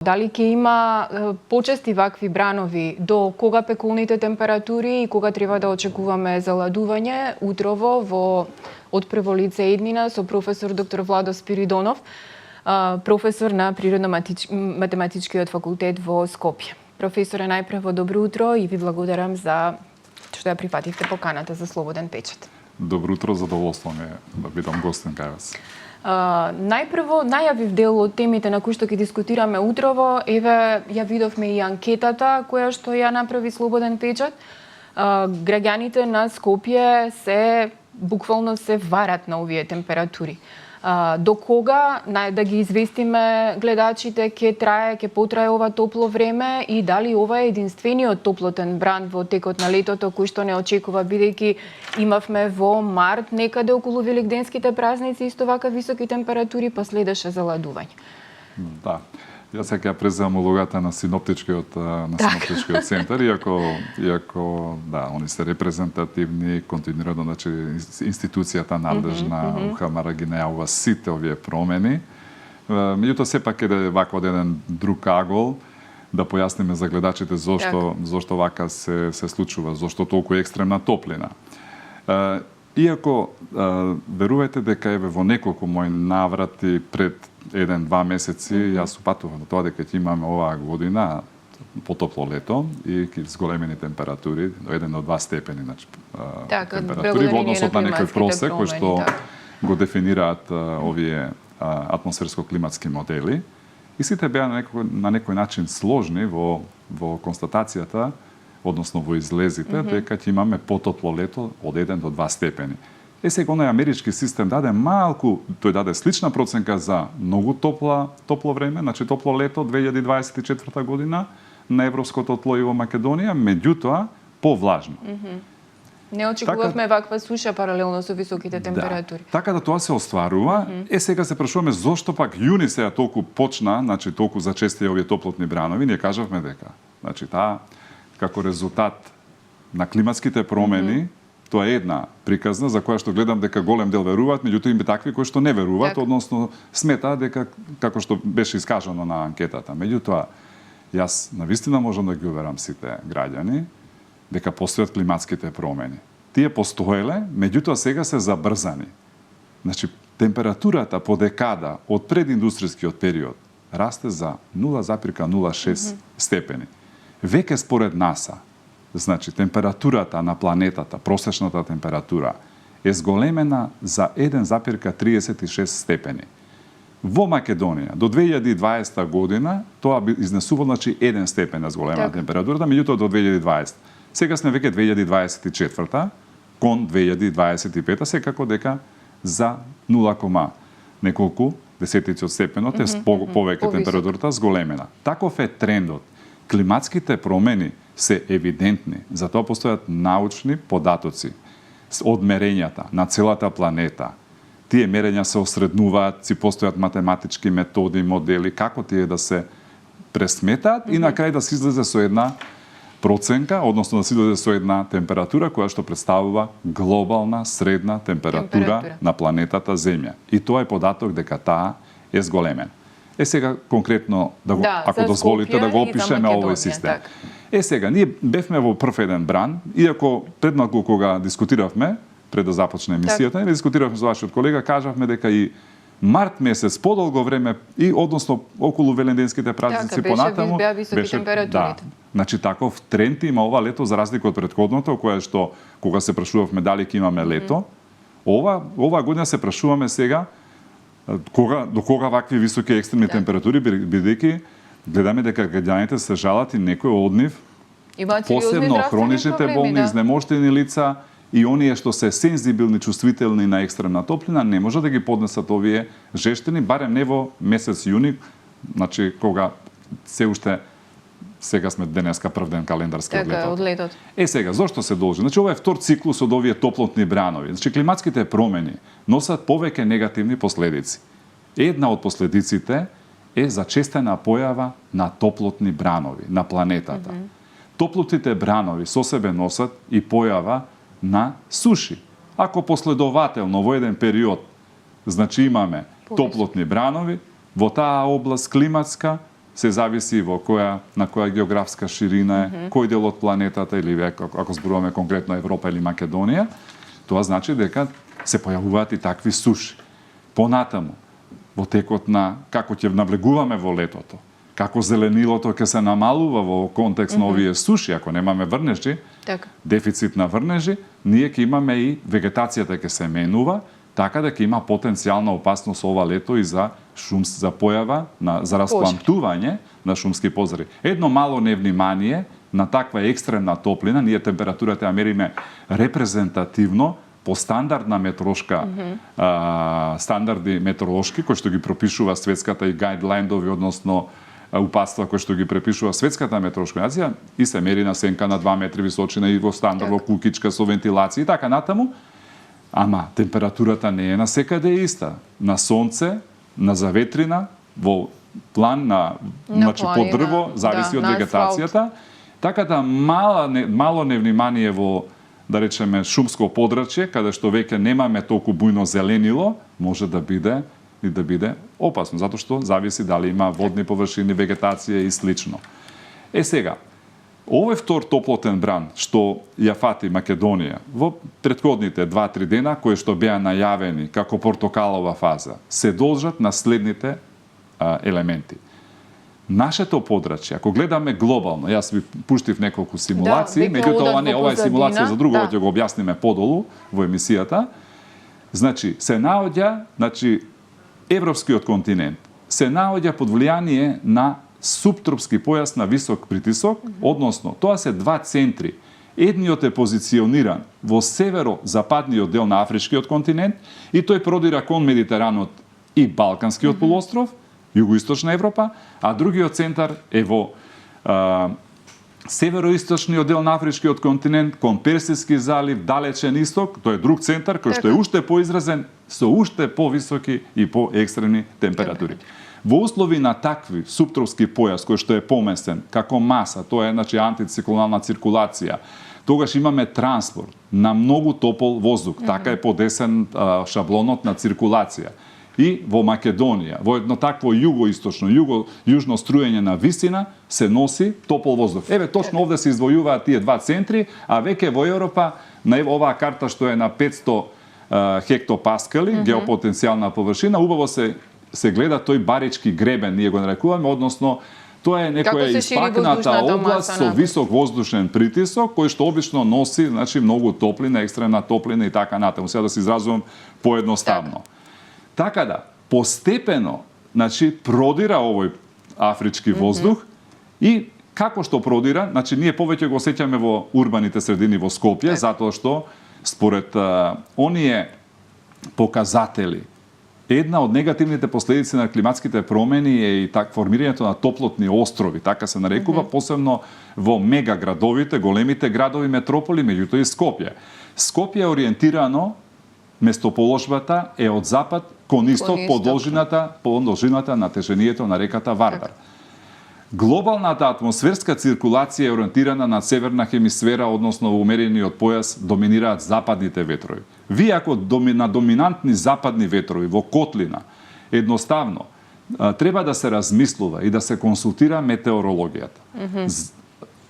Дали ќе има почести вакви бранови до кога пекулните температури и кога треба да очекуваме заладување утрово од прво лице еднина со професор доктор Владо Спиридонов, професор на Природно-математичкиот факултет во Скопје. Професоре, најпрво добро утро и ви благодарам за што ја прифативте поканата за Слободен печат. Добро утро, задоволство ми е да бидам гостин кај вас. Најпрво, најавив дел од темите на кои што ќе дискутираме утрово. Еве, ја видовме и анкетата која што ја направи Слободен печат. Граѓаните на Скопје буквално се варат на овие температури. До кога, да ги известиме гледачите, ќе потрае ова топло време и дали ова е единствениот топлотен бран во текот на летото кој што не очекува, бидејќи имавме во март некаде околу великденските празници исто вака високи температури, па следеше заладување. Да. Јас сега преземам улогата на синоптичкиот центар, иако да, они се репрезентативни, континуирано, значи институцијата надлежна УХМР ги најавува сите овие промени. Меѓутоа сепак е вака од еден друг агол да појасниме за гледачите зошто вака се случува, зошто толку екстремна топлина. Иако верувајте дека еве во неколку мои наврати пред 1-2 месеци јас упатувам на тоа дека ќе имаме оваа година потопло лето и зголемени температури до 1 до 2 степени, значи температури во однос на некој просек кој што го дефинираат овие атмосферско-климатски модели. И сите беа на некој начин сложни во констатацијата, односно во излезите, дека ќе имаме потопло лето од 1 до 2 степени. Сега оној амерички систем даде малку, тој даде слична проценка за многу топло време, значи топло лето 2024 година на европското тло и во Македонија, меѓутоа повлажно. Не очекувавме ваква суша паралелно со високите температури. Да, така да тоа се остварува. Сега се прашуваме зошто пак јуни сега толку почна, значи толку зачестија овие топлотни бранови. Ние кажавме дека, значи таа како резултат на климатските промени, тоа е една приказна за која што гледам дека голем дел веруваат, меѓутоа има такви кои што не веруваат, односно сметаат дека како што беше искажано на анкетата. Меѓутоа, јас навистина можам да ги уверам сите граѓани дека постојат климатските промени. Тие постоеле, меѓутоа сега се забрзани. Значи, температурата по декада од прединдустријскиот период расте за 0,06 степени. Веќе според НАСА, значи температурата на планетата, просечната температура, е зголемена за 1,36 степени. Во Македонија до 2020 година тоа би изнесувало, значи 1 степен на зголемена температурата, меѓутоа до 2020. Сега сме веќе 2024 кон 2025, секако дека за 0, неколку десетици од степенот е повеќе температурата зголемена. Таков е трендот. Климатските промени се евидентни, затоа постојат научни податоци од мерењата на целата планета. Тие мерења се осреднуваат, си постојат математички методи, модели, како тие да се пресметаат и на крај да се излезе со една проценка, односно да се излезе со една температура која што представува глобална средна температура на планетата Земја. И тоа е податок дека таа е зголемена. Сега конкретно, ако дозволите, да го опишеме овој систем. Сега, ние бевме во прв еден бран, иако пред малку кога дискутиравме, пред да започне емисијата, дискутиравме со вашиот колега, кажавме дека и март месец подолго време и односно околу веленденските празници понатаму беше температурите. Значи таков тренд има ова лето за разлика од претходното, кое што кога се прашувавме дали ќе имаме лето, ова година се прашуваме сега до кога вакви високи екстремни температури, бидејќи гледаме дека граѓаните се жалат и некои од нив, посебно хроничните болни, изнемоштени лица и оние што се сензибилни, чувствителни на екстремна топлина, не може да ги поднесат овие жештини, барем не во месец јуни, значи кога се уште сега сме денеска прв ден календарски од летот. Сега, зошто се должи? Значи, ова е втор циклус од овие топлотни бранови. Значи, климатските промени носат повеќе негативни последици. Една од последиците е зачестена појава на топлотни бранови на планетата. Топлотните бранови со себе носат и појава на суши. Ако последователно во еден период, значи имаме топлотни бранови, во таа област климатска се зависи на која географска ширина е, кој дел од планетата или ако зборуваме конкретно Европа или Македонија, тоа значи дека се појавуваат и такви суши. Понатаму, во текот на како ќе навлегуваме во летото, како зеленилото ќе се намалува во контекст на овие суши, ако немаме врнежи, дефицит на врнежи, ние ќе имаме и вегетацијата ќе се менува, така да ќе има потенцијална опасност ова лето и за појава за расплантување на шумски пожари. Едно мало невнимание на таква екстремна топлина, ние температурата ја мериме репрезентативно по стандардна метеоролошка стандарди метеоролошки кои што ги пропишува светската и гајдлајндови, односно упатства кои што ги препишува светската метеоролошка организација и се мери на сенка на 2 метри височина и во стандард во кукичка со вентилација и така натаму. Ама температурата не е на секаде иста. На сонце, на заветрина, во план значи по дрво, зависи од вегетацијата. Така да мало невнимание во, да речеме, шумско подрачје, каде што веќе немаме толку бујно зеленило, може да биде опасно, затоа што зависи дали има водни површини, вегетација и слично. Сега, овој втор топлотен бран што ја фати Македонија во претходните 2-3 дена, кои што беа најавени како портокалова фаза, се должат на следните елементи. Нашето подрачје, ако гледаме глобално, јас ви пуштив неколку симулации, меѓутоа ова е симулација за друго, ќе го објасниме подолу во емисијата. Значи, се наоѓа, европскиот континент се наоѓа под влијание на субтропски појас на висок притисок, односно, тоа се два центри. Едниот е позициониран во северо-западниот дел на Афричкиот континент и тој продира кон Медитеранот и Балканскиот полуостров, југоисточна Европа, а другиот центар е во североисточниот дел на Афричкиот континент, кон Персиски залив, далечен исток, тој е друг центар кој што е уште поизразен, со уште повисоки и поекстремни температури. Во услови на такви субтропски појас кој што е поместен како маса, тоа е антициклонална циркулација, тогаш имаме транспорт на многу топол воздух, така е подесен шаблонот на циркулација. И во Македонија, во едно такво југоисточно, јужно струење на висина, се носи топол воздух. Еве, точно овде се издвојуваат тие два центри, а веќе во Европа, на оваа карта што е на 500 хектопаскали, геопотенцијална површина, убаво се гледа тој барички гребен, ние го нарекуваме, односно, тоа е некоја испакната област со висок воздушен притисок, кој што обично носи, многу топлина, екстремна топлина и така натаму. Сега да се изразувам поедноставно. Така да, постепено, продира овој афрички воздух и како што продира, ние повеќе го сеќаме во урбаните средини во Скопје, затоа што според оние показатели, една од негативните последици на климатските промени е и формирањето на топлотни острови, така се нарекува, посебно во мегаградовите, големите градови, метрополи, меѓутоа и Скопје. Скопје е ориентирано, местоположбата е од запад кон исток по должината на тежението на реката Вардар. Глобалната атмосферска циркулација е ориентирана на северна хемисфера, односно во умерениот појас доминираат западните ветрови. Вие ако на доминантни западни ветрови во котлина, едноставно треба да се размислува и да се консултира метеорологијата.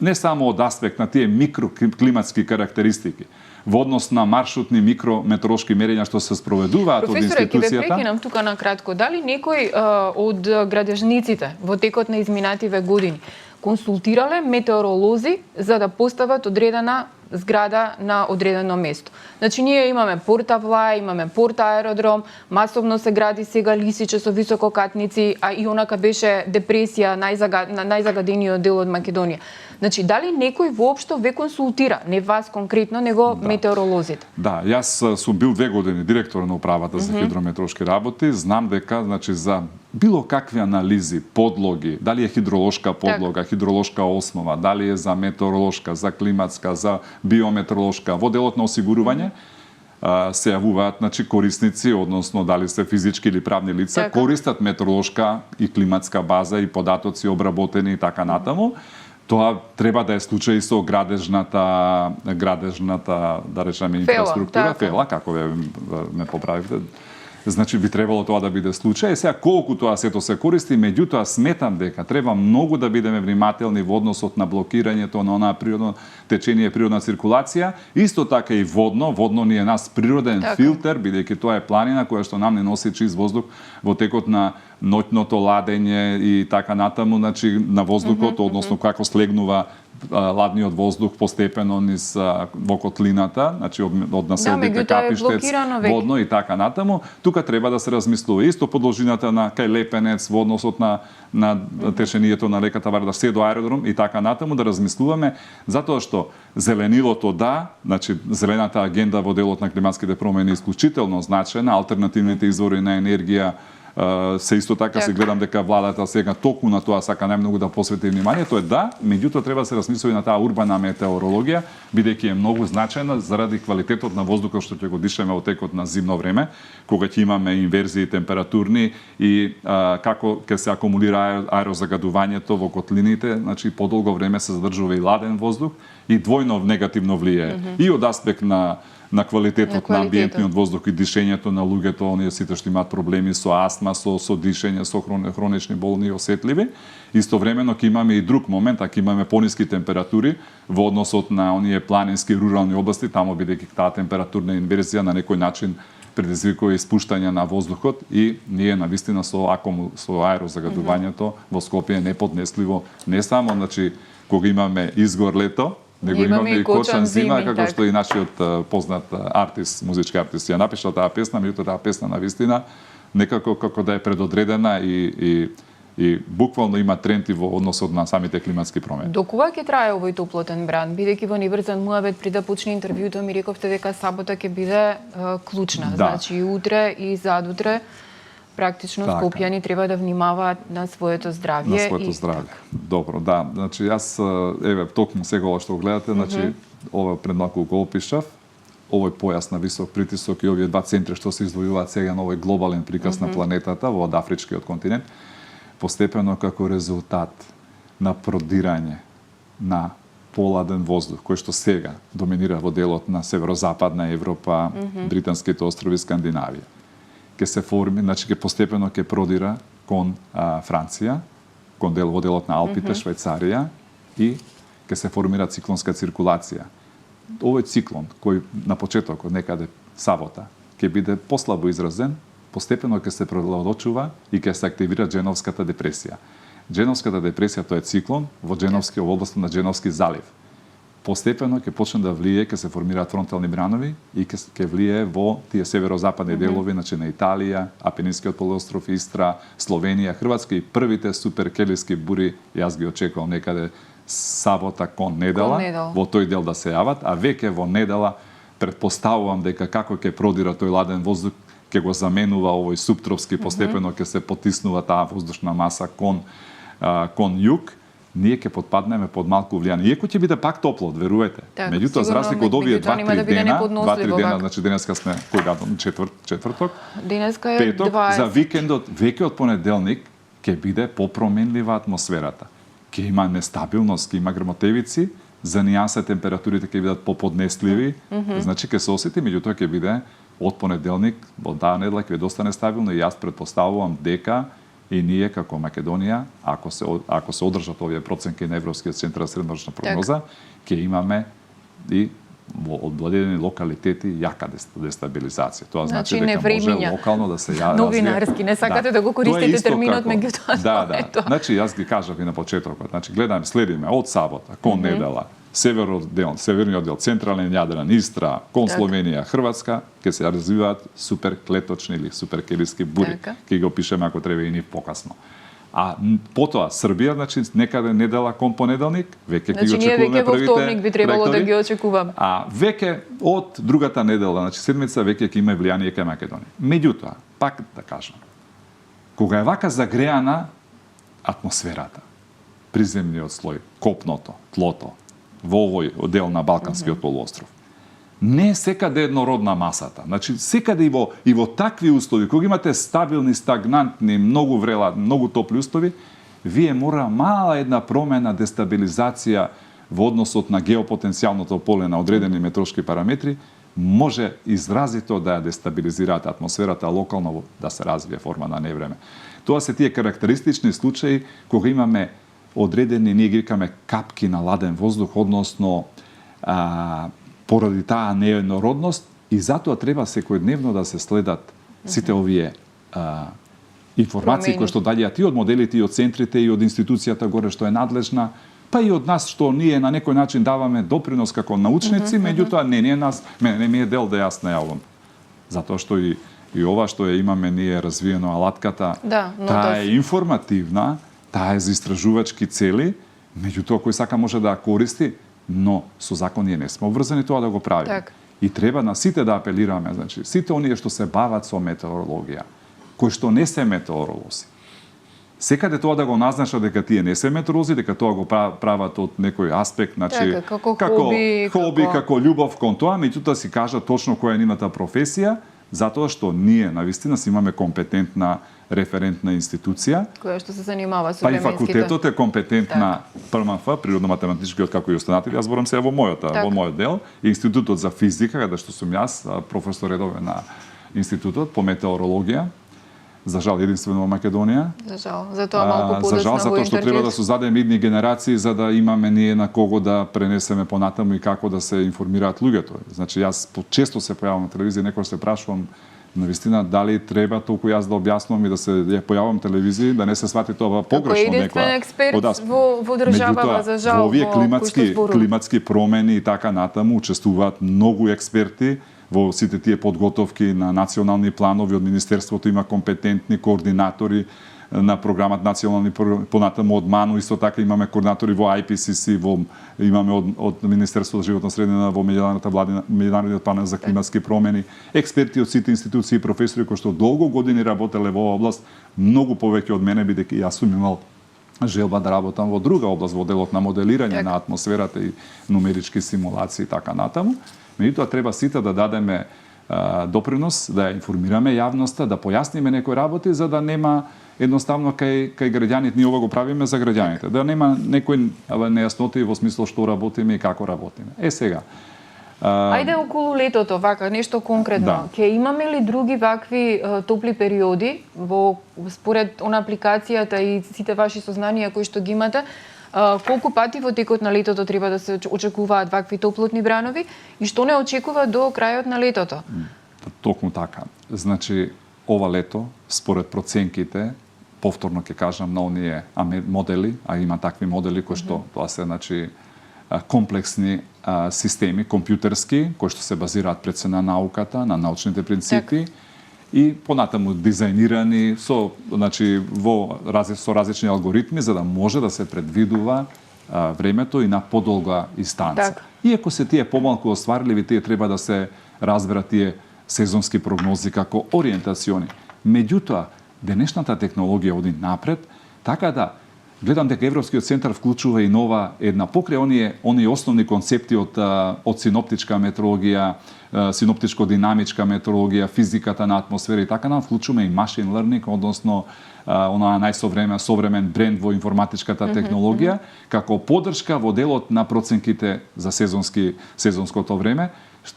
Не само од аспект на тие микроклиматски карактеристики, во однос на маршрутни микрометеоролошки мерења што се спроведуваат од институцијата. Професоре, ќе ве прекинам тука на кратко. Дали некој од градежниците во текот на изминативе години консултирале метеоролози за да постават одредена зграда на одредено место? Значи, ние имаме Порт-Авлај, имаме Порт-Аеродром, масовно се гради сега лисиче со висококатници, а и онака беше депресија на најзагадениот дел од Македонија. Значи, дали некој воопшто ве консултира, не вас конкретно, него метеоролозите? Да, јас сум бил 2 години директор на управата за хидрометеоролошки работи, знам дека за било какви анализи, подлоги, дали е хидролошка подлога, хидролошка основа, дали е за метеоролошка, за климатска, за биометеоролошка, во делот на осигурување, се јавуваат корисници, односно дали се физички или правни лица, користат метеоролошка и климатска база и податоци обработени и така натаму. Тоа треба да е случај со градежната, да речеме, инфраструктура, фела, како ме поправивте. Значи би требало тоа да биде случај. Сега колку тоа сето се користи, меѓутоа сметам дека треба многу да бидеме внимателни во односот на блокирањето на онаа природно течение, природна циркулација, исто така и водно. Водно ни е нас природен филтер, бидејќи тоа е планина која што нам не носи чист воздух во текот на ноќното ладење и така натаму, значи на воздухот, односно како слегнува ладниот воздух постепено низ во котлината, значи од населбите Капиштец, водно и така натаму. Тука треба да се размислува исто по должината на кај Лепенец, во односот на течението на реката Вардар се до аеродром и така натаму, да размислуваме, затоа што зеленилото значи зелената агенда во делот на климатските промени е исклучително значена, алтернативните извори на енергија се исто така се гледам дека владата сега токму на тоа сака најмногу да посвети вниманието, меѓутоа треба да се размисли на таа урбана метеорологија, бидејќи е многу значајна заради квалитетот на воздухот што ќе го дишаме во текот на зимно време, кога ќе имаме инверзии температурни и како ќе се акумулира аерозагадувањето во котлините, значи подолго време се задржува и ладен воздух и двојно негативно влијае и од аспект на квалитетот на амбиентниот воздух и дишењето на луѓето, оние сите што имаат проблеми со астма, со дишење, со хронични болни и осетливи. Истовремено ќе имаме и друг момент, ќе имаме пониски температури во односот на оние планински рурални области, таму бидејќи таа температурна инверзија на некој начин предизвикува испуштање на воздухот и ние навистина со аерозагадувањето во Скопје е неподнесливо, не само значи кога имаме изгор лето, него имаме и кочан зима, како што и нашиот познат артист, музички артист ја напиша таа песна, меѓутоа таа песна навистина некако како да е предодредена и буквално има тренд и во односот на самите климатски промени. До кога ќе трае овој топлотен бран? Бидејќи во неврзан муабет при да почне интервјуто ми рековте дека сабота ќе биде клучна, значи и утре и задутре практично скопјани треба да внимаваат на своето здравје. На своето здравје. Добро, да. Значи јас еве токму сега ова што гледате, значи ова пред малку го опишав. Овој појас на висок притисок и овие два центри што се издвојуваат сега на овој глобален приказ на планетата во афричкиот континент, постепено како резултат на продирање на поладен воздух кој што сега доминира во делот на северозападна Европа, британските острови, Скандинавија. Ќе се форми, значи ќе постепено ќе продира кон Франција, кон во делот на Алпите, Швајцарија и ќе се формира циклонска циркулација. Овој циклон кој на почетокот некаде сабота ќе биде послабо изразен, постепено ќе се превладочува и ќе се активира Дженовската депресија. Дженовската депресија тоа е циклон во област на Дженовски залив. Постепено ќе почне да влие, ќе се формираат фронтални бранови и ќе влие во тие северозападни делови, значи на Италија, Апенинскиот полуостров, Истра, Словенија, Хрватска и првите суперкелиски бури, јас ги очекувам некаде сабота кон недела, во тој дел да се јават, а веќе во недела претпоставувам дека како ќе продира тој ладен воздух, ќе го заменува овој субтропски, постепено ќе се потиснува таа воздушна маса кон југ, ние ќе потпаднеме под малку влијание. Иако ќе биде пак топло, верувајте. Меѓутоа, за разлика од овие 2-3 дена, значи денеска сме кој гадам, четврток, денеска е петок, 20. За викендот, веќе од понеделник ќе биде попроменлива атмосферата. Ќе има нестабилност, ќе има грмотевици, за нијанса температурите ќе бидат поподнесливи, значи ќе се осети, меѓутоа ќе биде од понеделник во таа недела ќе биде доста нестабилно и јас претпоставувам дека и ние како Македонија, ако се одржат овие проценки на Европскиот центар за среднорочна прогноза, ќе имаме и во одбладени локалитети јака дестабилизација. Тоа значи дека може локално да се јави. Новинарски, не сакате да го користите терминот, меѓутоа. Да. Значи јас ги кажав и на почетокот. Значи гледаме, следиме од сабота кон недела, северниот дел, централен Јадран, Истра, кон Словенија, Хрватска, ќе се развиваат суперклеточни или суперкелиски бури. Ќе ги опишеме ако треба и ни покасно. А потоа Србија, значи некаде недела кон понеделник, веќе ќе ги очекуваме првите. Значи ние веќе во вторник би требало да ги очекуваме. А веќе од другата недела, значи седмица, веќе ќе има влијание кај Македонија. Меѓутоа, пак да кажам, кога е вака загреана атмосферата, приземниот слој, копното, тлото, во овој дел на Балканскиот полуостров, не секаде еднородна масата. Значи, секаде и во такви услови, кога имате стабилни, стагнантни, многу врела, многу топли услови, вие мора мала една промена, дестабилизација во односот на геопотенцијалното поле на одредени метеоролошки параметри, може изразито да ја дестабилизираат атмосферата локално да се развие форма на невреме. Тоа се тие карактеристични случаи кога имаме одредени, ние ги викаме капки на ладен воздух, односно поради таа нееднородност, и затоа треба секојдневно да се следат сите овие информации кои што доаѓаат и од моделите, и од центрите, и од институцијата горе што е надлежна, па и од нас што ние на некој начин даваме допринос како научници, меѓутоа не е нас, не ми е дел да јас најавам. Затоа што и ова што ја имаме ние развиено алатката, таа е информативна, таа е за истражувачки цели, меѓутоа кој сака може да ја користи, но со закон ние не сме обврзани тоа да го правиме. И треба на сите да апелираме, значи сите оние што се бават со метеорологија, кои што не се метеоролози, секаде тоа да го назначат дека тие не се метеоролози, дека тоа го прават од некој аспект, значи како хоби, како љубов кон тоа, меѓутоа си кажат точно која е нивната професија, затоа што ние навистина си имаме компетентна референтна институција која што се занимава со временските. Па и факултетот е компетентна ПМФ, природно-математичкиот, како и останатите, јас зборам се во мојот дел, и Институтот за физика, каде што сум јас, професор редовен на Институтот по метеорологија. За жал единствено во Македонија. За жал, затоа малку подоцна во За жал, затоа што треба да создадеме идни генерации за да имаме ние на кого да пренесеме понатаму и како да се информираат луѓето. Значи јас често се појавам на телевизија, некој се прашувам навистина дали треба толку јас да објаснувам и да се ја појавам на телевизија, да не се свати тоа погрешно некоја. Како единствен експерт во државава, за жал, во овие климатски промени и така натаму учествуваат многу експерти. Во сите тие подготовки на национални планови од Министерството има компетентни координатори на програмат национални, понатаму од МАНУ, исто така имаме координатори во IPCC, имаме од Министерството за животна средина, во Меѓународниот панел за климатски промени, експерти од сите институции и професори кои што долго години работеле во област, многу повеќе од мене, бидејќи јас сум имал желба да работам во друга област, во делот на моделирање на атмосферата и нумерички симулации и така натаму. Меѓутоа треба сите да дадеме допринос, да информираме јавноста, да појасниме некои работи, за да нема едноставно кај граѓаните, ние ова го правиме за граѓаните, да нема некои нејасноти во смисло што работиме и како работиме. Сега. Ајде околу летото, вака, нешто конкретно. Ќе имаме ли други вакви топли периоди според она апликацијата и сите ваши сознанија кои што ги имате? Колку пати во текот на летото треба да се очекуваат вакви топлотни бранови и што не очекува до крајот на летото? Токму така. Значи, ова лето, според проценките, повторно ќе кажам на оние модели, а има такви модели кои што тоа се комплексни системи компјутерски кои што се базираат пред се на науката, на научните принципи. И понатаму дизајнирани со различни алгоритми за да може да се предвидува времето и на подолга дистанца. Иако се тие помалку остварливи, тие треба да се разберат тие сезонски прогнози како ориентациони. Меѓутоа, денешната технологија оди напред, така да гледам дека Европскиот центар вклучува и нова една покрај оние основни концепти од синоптичка метеорологија, синоптичко-динамичка метеорологија, физиката на атмосфера и така нам вклучуваме и machine learning, односно онаа современ бренд во информатичката технологија, како поддршка во делот на проценките за сезонското време,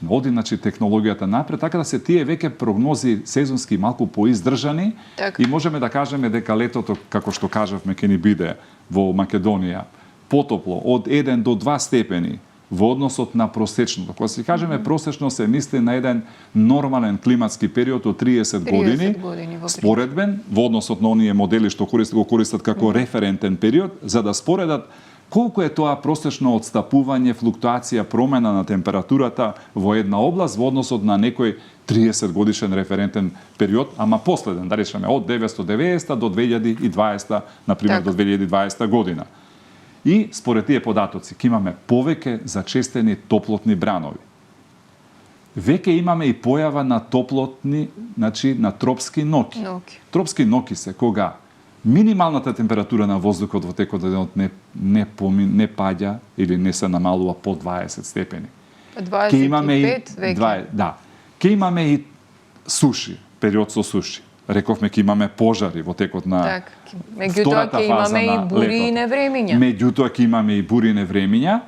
оди технологијата напред, така да се тие веќе прогнози сезонски малку поиздржани и можеме да кажеме дека летото, како што кажавме, ќе ни биде во Македонија потопло од 1 до 2 степени во односот на просечното. Кога се кажеме просечно, се мисли на еден нормален климатски период од 30 години, споредбен во односот на оние модели што го користат како референтен период, за да споредат колку е тоа просечно отстапување, флуктуација, промена на температурата во една област во односот на некој 30 годишен референтен период, ама последен, да речеме, од 1990 до 2020, например, до 2020 година. И според тие податоци, ќе имаме повеќе зачестени топлотни бранови. Веќе имаме и појава на топлотни, на тропски ноки. Тропски ноки се кога минималната температура на воздухот во текот на денот не паѓа или не се намалува по 20 степени. 25 веќе. Да. Ке имаме и суши, период со суши. Рековме ке имаме пожари во текот на меѓутоа ке имаме и бури и невремиња. Меѓутоа ке имаме и бури и невремиња,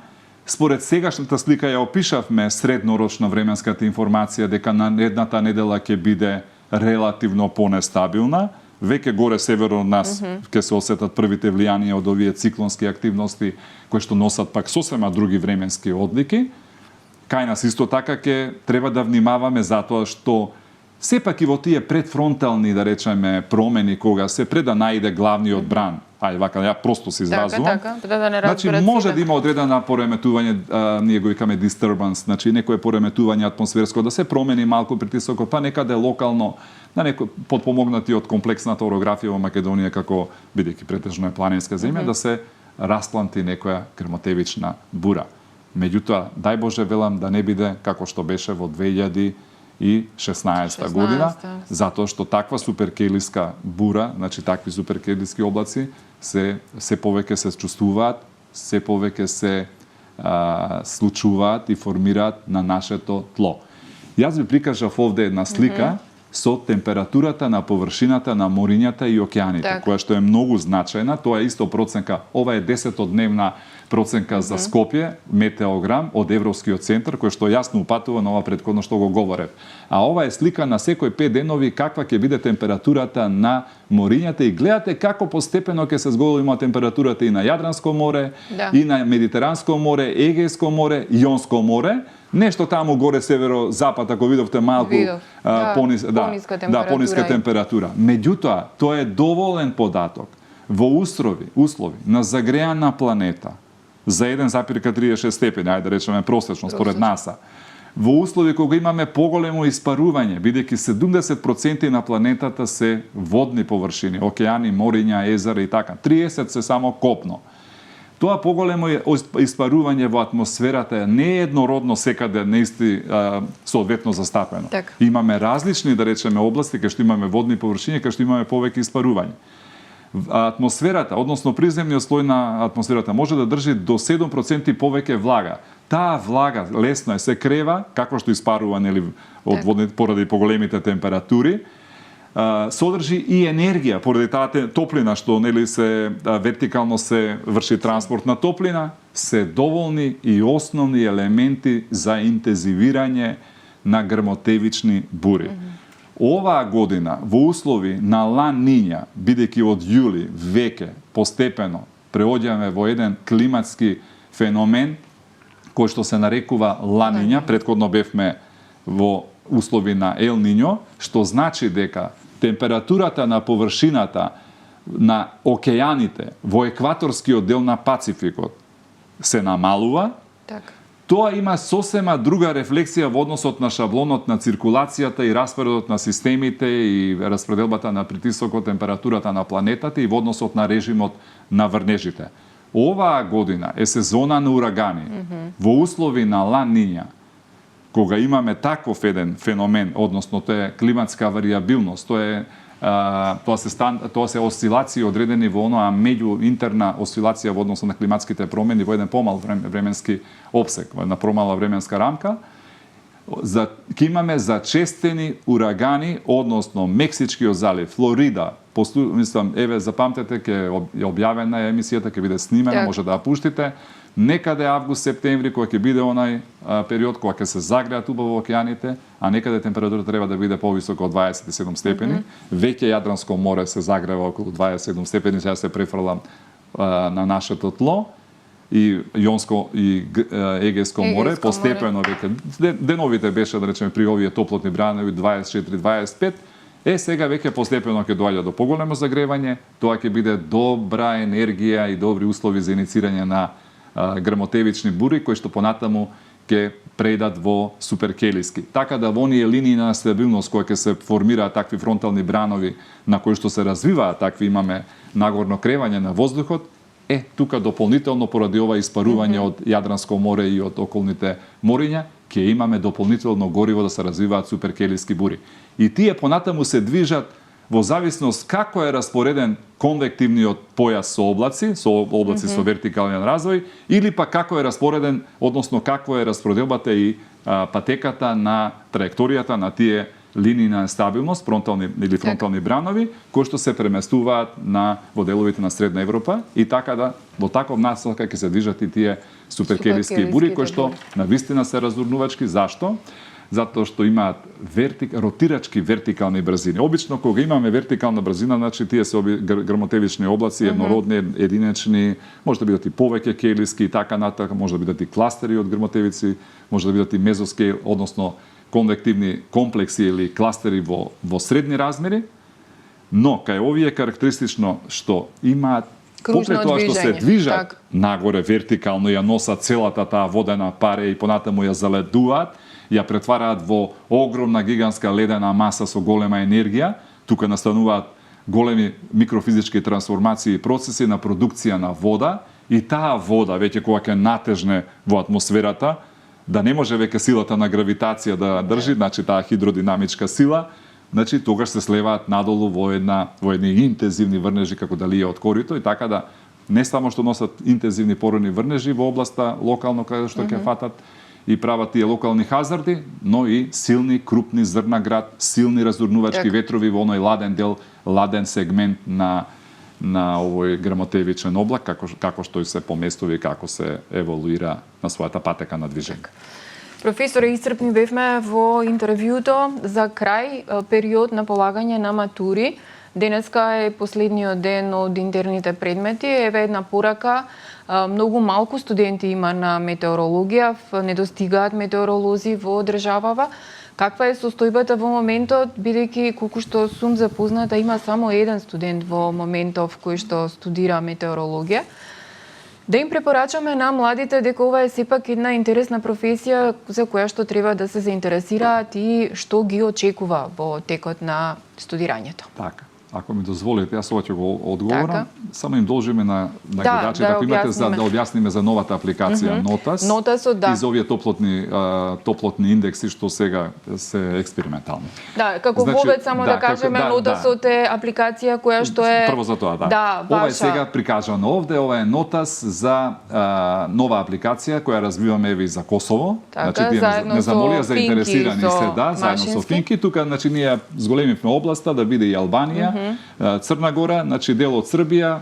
Според сегашната слика ја опишавме среднорочна временската информација дека на едната недела ќе биде релативно понестабилна, веќе горе северно од нас ќе се осетат првите влијанија од овие циклонски активности кои што носат пак сосема други временски одлики. Кај нас исто така ќе треба да внимаваме затоа што сепак и во тие предфронтални, да речеме, промени кога се пред да најде главниот бран, ај вака ја просто се изразувам. Така, да не значи разберат може сите. да има одредено пореметување, ние го викаме disturbance, значи некое пореметување атмосферско, да се промени малку притисокот, па некаде локално, на некој подпомогнати од комплексната орографија во Македонија како бидејќи претежно е планинска земја, да се распланти некоја грмотевична бура. Меѓутоа, дај Боже велам да не биде како што беше во 2016 година, затоа што таква суперкелиска бура, значи такви суперкелиски облаци се повеќе се чувствуваат, се повеќе се случуваат и формираат на нашето тло. Јас ви прикажав овде една слика со температурата на површината на морињата и океаните, која што е многу значајна. Тоа е исто проценка, ова е 10-дневна проценка за Скопје, метеограм од Европскиот центар, кој што јасно упатува на ова претходно што го говорев. А ова е слика на секој 5 денови каква ќе биде температурата на морињата и гледате како постепено ќе се зголема температурата и на Јадранско море, и на Медитеранско море, Егејско море, Јонско море. Нешто таму горе северо-запад, ако видовте малку пониска температура. Меѓутоа, тоа е доволен податок во услови на загреана планета за 1,36 степени, ајде да речеме просечно според НАСА. Во услови кога имаме поголемо испарување, бидејќи 70% на планетата се водни површини, океани, мориња, езера и така. 30 се само копно. Тоа поголемо испарување во атмосферата не е еднородно секаде неисти соодветно застапено. Имаме различни, да речеме, области кај што имаме водни површини, кај што имаме повеќе испарување. Атмосферата, односно приземниот слој на атмосферата може да држи до 7% повеќе влага. Таа влага лесно се крева, како што испарува нели од водни поради поголемите температури. Содржи и енергија поради таа топлина што нели се вертикално се врши транспорт на топлина, се доволни и основни елементи за интензивирање на грмотевични бури. Оваа година во услови на Ла Ниња, бидејќи од јули веќе постепено преоѓаме во еден климатски феномен кој што се нарекува Ла Ниња, претходно бевме во услови на Ел Нињо, што значи дека температурата на површината на океаните во екваторскиот дел на Пацификот се намалува. Тоа има сосема друга рефлексија во односот на шаблонот на циркулацијата и распоредот на системите и распределбата на притисокот, температурата на планетата и во односот на режимот на врнежите. Оваа година е сезона на урагани. Во услови на Ла Ниња, кога имаме таков еден феномен, односно тоа е климатска варијабилност, тоа се осцилации одредени во оноа меѓу интерна осцилација во односу на климатските промени во еден помал временски опсек, во една промала временска рамка, ќе имаме зачестени урагани, односно Мексичкиот залив, Флорида, мислам, еве запамтете, ќе е објавена емисијата, ќе биде снимена, може да ја пуштите, некаде август-септември, кога ќе биде онај период кога ќе се загреат убаво океаните, а некаде температурата треба да биде повисока од 27 степени. Веќе Јадранско море се загрева околу 27 степени, сега се префрлам на нашето тло, и Јонско и Егејско море, постепено веќе деновите беше, да речеме, при овие топлотни бранови 24-25, сега веќе постепено ќе доаѓа до поголемо загревање, тоа ќе биде добра енергија и добри услови за иницирање на грмотевични бури, кои што понатаму ќе преидат во суперкелиски. Така да во оние линии на стабилност кои ќе се формираат такви фронтални бранови на кои што се развиваат, такви имаме нагорно кревање на воздухот, тука дополнително поради ова испарување од Јадранско море и од околните мориња, ќе имаме дополнително гориво да се развиваат суперкелиски бури. И тие понатаму се движат во зависност како е распореден конвективниот појас со облаци со вертикален развој, или па како е распореден, односно какво е распределбата и патеката на траекторијата на тие линии на стабилност, фронтални бранови, кои што се преместуваат во деловите на Средна Европа и така да во таков насока ќе се движат и тие суперкелиски бури кои што навистина се разурнувачки. Зашто? Затоа што имаат ротирачки вертикални брзини. Обично кога имаме вертикална брзина, значи тие се грмотевични облаци, еднородни, единечни, може да бидат и повеќе келиски и така натака, може да бидат и кластери од грмотевици, може да бидат и мезоскеј, односно конвективни комплекси или кластери во средни размери, но кај овие карактеристично што имаат покрај тоа што се движат нагоре вертикално, ја носат целата таа водена паре и понатаму ја заледуваат, ја претвараат во огромна гигантска ледена маса со голема енергија, тука настануваат големи микрофизички трансформации и процеси на продукција на вода и таа вода веќе кога ќе натежне во атмосферата, да не може веќе силата на гравитација да држи, значи таа хидродинамичка сила, значи тогаш се слеваат надолу во едни интензивни врнежи како далија од корито и така да не само што носат интензивни породни врнежи во областа локално каде што ќе фатат и прават тие локални хазарди, но и силни крупни зрна град, силни разурнувачки ветрови во оној ладен сегмент на овој грмотевичен облак, како што и се поместува и како се еволуира на својата патека на движење. Професоре, исцрпни бевме во интервјуто. За крај, период на полагање на матури. Денеска е последниот ден од интерните предмети. Еве една порака. Многу малку студенти има на метеорологија, не достигаат метеоролози во државава. Каква е состојбата во моментот, бидејќи колку што сум запозната, има само еден студент во моментов кој што студира метеорологија? Да им препорачаме на младите дека ова е сепак една интересна професија за која што треба да се заинтересираат и што ги очекува во текот на студирањето. Така. Ако ми дозволите, јас ова ќе го одговорам. Само им должиме на гледачите, ако имате да објасниме за новата апликација Нотас и за овие топлотни индекси што сега се експериментални. Да, како вовед само да кажеме, Нотасот е апликација која што е прво за тоа, да. Ова е сега прикажано овде, ова е Нотас за нова апликација која развиваме и за Косово. Значи тие не замолија заинтересирани се, заедно со Финки. Тука значи ние зголемивме областа да биде и Албанија, Црна Гора, значи дел од Србија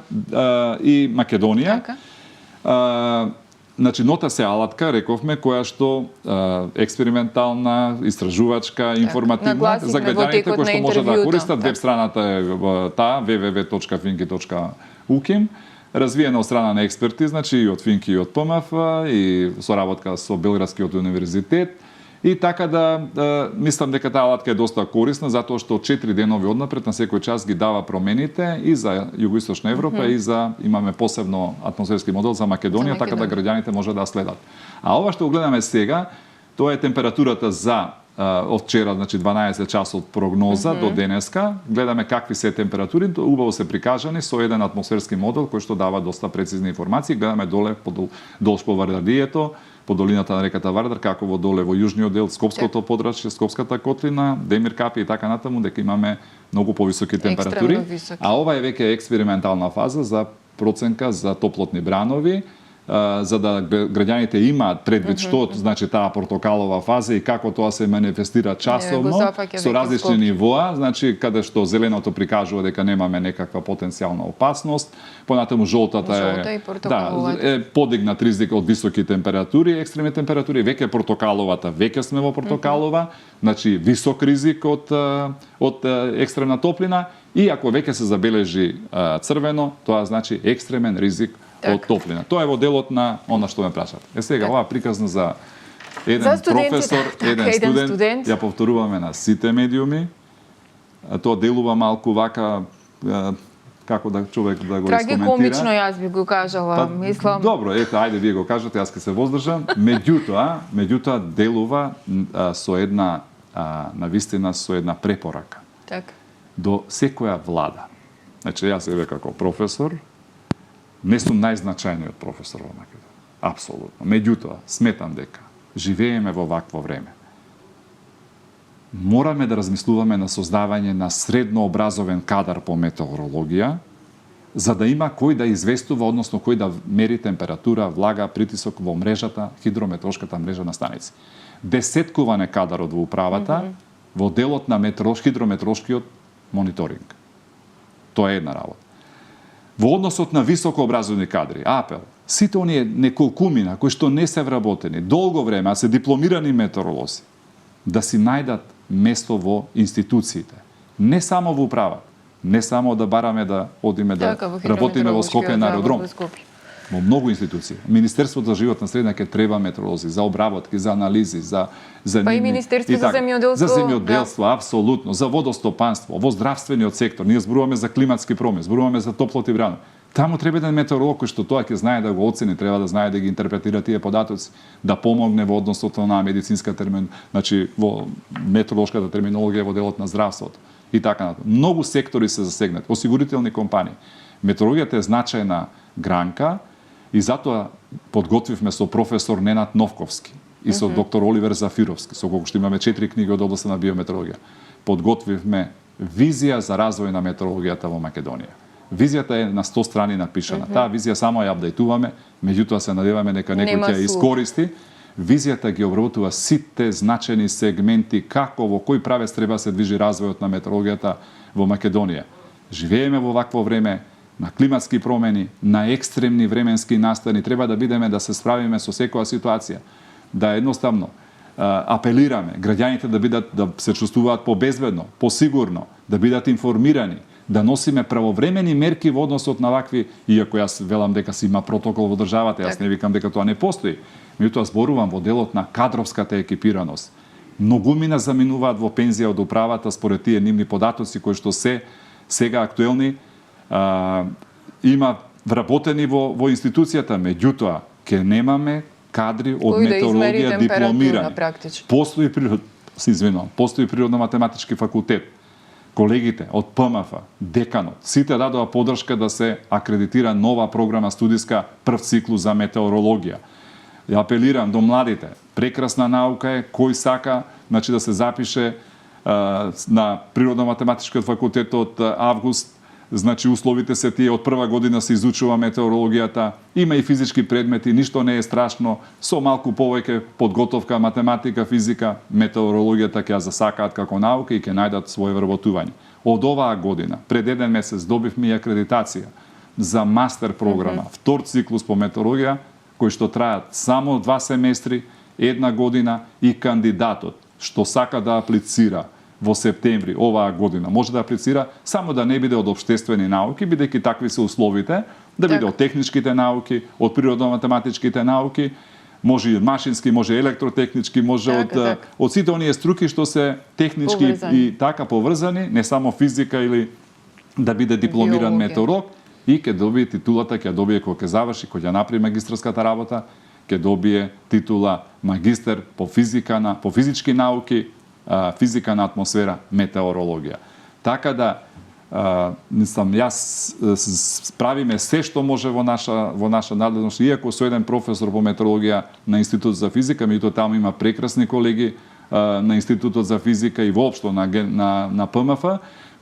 и Македонија. Значи Нотас е алатка, рековме, која што експериментална, истражувачка, информативна за граѓаните кои што може да користат. Веб страната е таа www.finki.ukim. Развиена од страна на експерти, значи и од Финки и од ПМФ и соработка со Белградскиот универзитет. И така мислам дека таа алатка е доста корисна, затоа што 4 денови однапред на секој час ги дава промените и за Југоисточна Европа и имаме посебно атмосферски модел за Македонија, така да граѓаните може да следат. А ова што гледаме сега, тоа е температурата за од вчера, значи 12 часот прогноза до денеска. Гледаме какви се температури, убаво се прикажани со еден атмосферски модел кој што дава доста прецизни информации. Гледаме доле долж по Вардарието, по долината на реката Вардар, како во доле во јужниот дел, Скопското подрачје, Скопската котлина, Демир Капи и така натаму, дека имаме многу повисоки температури. А ова е веќе експериментална фаза за проценка за топлотни бранови, за да граѓаните имаат предвид што значи таа портокалова фаза и како тоа се манифестира часовно со различни нивоа, значи каде што зеленото прикажува дека немаме некаква потенцијална опасност, понатаму жолтата е подигнат ризик од високи температури, екстремни температури, веќе портокаловата, веќе сме во портокалова, значи висок ризик од екстремна топлина и ако веќе се забележи црвено, тоа значи екстремен ризик од топлина. Тоа е во делот на она што ме прашат. Сега ова приказно за еден професор, еден студент, ја повторуваме на сите медиуми. Тоа делува малку вака како да човек да го искоментира. Трагикомично јас би го кажала, мислам. Добро, ето, ајде вие го кажете, јас ќе се воздржам. Меѓутоа делува со една навистина со една препорака. Така. До секоја влада. Значи јас еве како професор не сум најзначајниот професор во Македонија. Апсолутно. Меѓутоа, сметам дека живееме во вакво време. Мораме да размислуваме на создавање на средно образовен кадар по метеорологија, за да има кој да известува, односно кој да мери температура, влага, притисок во мрежата, хидрометеоршката мрежа на станици. Десеткуване кадарот во управата во делот на хидрометеоролошкиот мониторинг. Тоа е една работа. Во односот на високо образовани кадри, апел, сите оние неколкумина кои што не се вработени долго време, а се дипломирани метеоролози, да си најдат место во институциите. Не само во управа, не само да бараме да одиме да работиме во Скопје на аеродром. Во многу институции. Министерството за животна средина ќе треба метеоролози за обработки, за анализи, за па и Министерство за земјоделство. За земјоделство, апсолутно, за водостопанство, во здравствениот сектор. Ние зборуваме за климатски промени, зборуваме за топлот и брано. Таму треба еден метеоролог кој што тоа ќе знае да го оцени, треба да знае да ги интерпретира тие податоци, да помогне во односот на медицинска значи во метеоролошката терминологија во делот на здравството и така натаму. Многу сектори се засегнати, осигурителни компании. Метеорологијата е значајна гранка и затоа подготвивме со професор Ненад Новковски и со доктор Оливер Зафировски, со кого што имаме 4 книги од областа на биометеорологија. Подготвивме визија за развој на метеорологијата во Македонија. Визијата е на 100 страни напишана. Таа визија само ја апдейтуваме, меѓутоа се надеваме дека некој ќе ја искористи. Визијата ги обработува сите значени сегменти како во кој правец треба се движи развојот на метеорологијата во Македонија. Живееме во вакво време на климатски промени, на екстремни временски настани, треба да бидеме да се справиме со секоја ситуација. Да едноставно апелираме граѓаните да се чувствуваат побезбедно, посигурно, да бидат информирани, да носиме правовремени мерки во односот на вакви, иако јас велам дека си има протокол во државата, јас не викам дека тоа не постои. Меѓутоа зборувам во делот на кадровската екипираност. Многумина заминуваат во пензија од управата според тие нивни податоци кои што се сега актуелни, има вработени во институцијата, меѓутоа ќе немаме кадри од метеорологија дипломирани. Постои природно-математички факултет. Колегите од ПМФ, деканот, сите дадоа поддршка да се акредитира нова програма студиска прв циклус за метеорологија. Ја апелирам до младите, прекрасна наука е, кој сака, значи да се запише на природно-математичкиот факултет од август. Значи условите се тие, од прва година се изучува метеорологијата, има и физички предмети, ништо не е страшно, со малку повеќе подготовка, математика, физика, метеорологијата ќе ја засакаат како наука и ќе најдат своје вработување. Од оваа година, пред еден месец, добивме и акредитација за мастер програма, втор циклус по метеорологија, кои што трајат само 2 семестри, 1 година и кандидатот што сака да аплицира во септември оваа година може да аплицира, само да не биде од општествени науки, бидејќи такви се условите, да биде од техничките науки, од природно-математичките науки, може и машински, може електротехнички, може од сите оние струки што се технички и така поврзани, не само физика или да биде дипломиран метеоролог и ќе добие титулата, ќе добие кога ќе заврши, кога ќе направи магистерската работа, ќе добие титула магистер по физички науки, физика на атмосфера, метеорологија. Така да, јас правиме се што може во наша надлежност, иако со еден професор по метеорологија на Институт за физика, меѓутоа таму има прекрасни колеги на Институтот за физика и воопшто на ПМФ,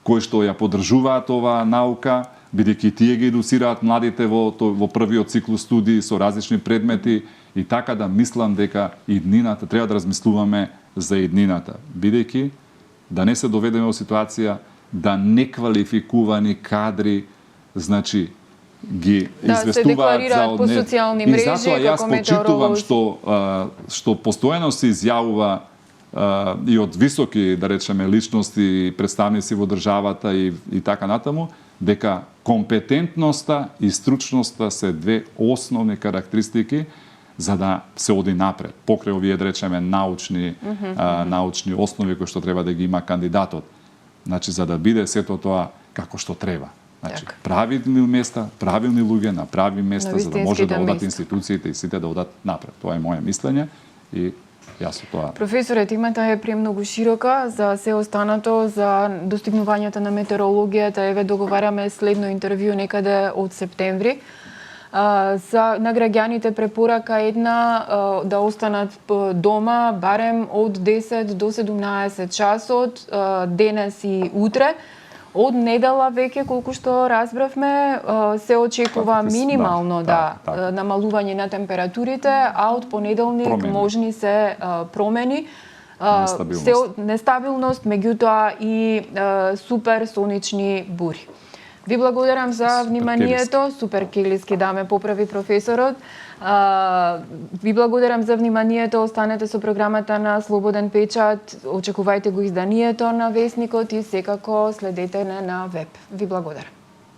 кои што ја поддржуваат оваа наука, бидејќи тие ги едуцираат младите во првиот циклус студии со различни предмети и така да мислам дека иднината треба да размислуваме за иднината, бидејќи да не се доведеме во ситуација да неквалификувани кадри, значи ги известуваат за по социјални мрежи, и затоа јас почитувам што постојано се изјавува и од високи, да речеме, личности, представници во државата и така натаму, дека компетентноста и стручноста се две основни карактеристики за да се оди напред. Покрај овие, да речеме, научни основи кои што треба да ги има кандидатот. Значи, за да биде сето тоа како што треба. Значи, правилни места, правилни луѓе на прави места, за да може да одат институциите и сите да одат напред. Тоа е моје мислење и јас со тоа. Професоре, темата е премногу широка за се останато, за достигнувањата на метеорологијата. Еве договараме следно интервју некаде од септември. На граѓаните препорака една да останат дома барем од 10 до 17 часот денес и утре. Од недела веќе, колку што разбравме, се очекува минимално намалување на температурите, а од понеделник можни се промени. Нестабилност, меѓутоа и супер сонични бури. Ви благодарам за вниманието. Супер келиски да ме поправи професорот. Ви благодарам за вниманието. Останете со програмата на Слободен печат. Очекувајте го изданието на Весникот и секако следете на веб. Ви благодарам.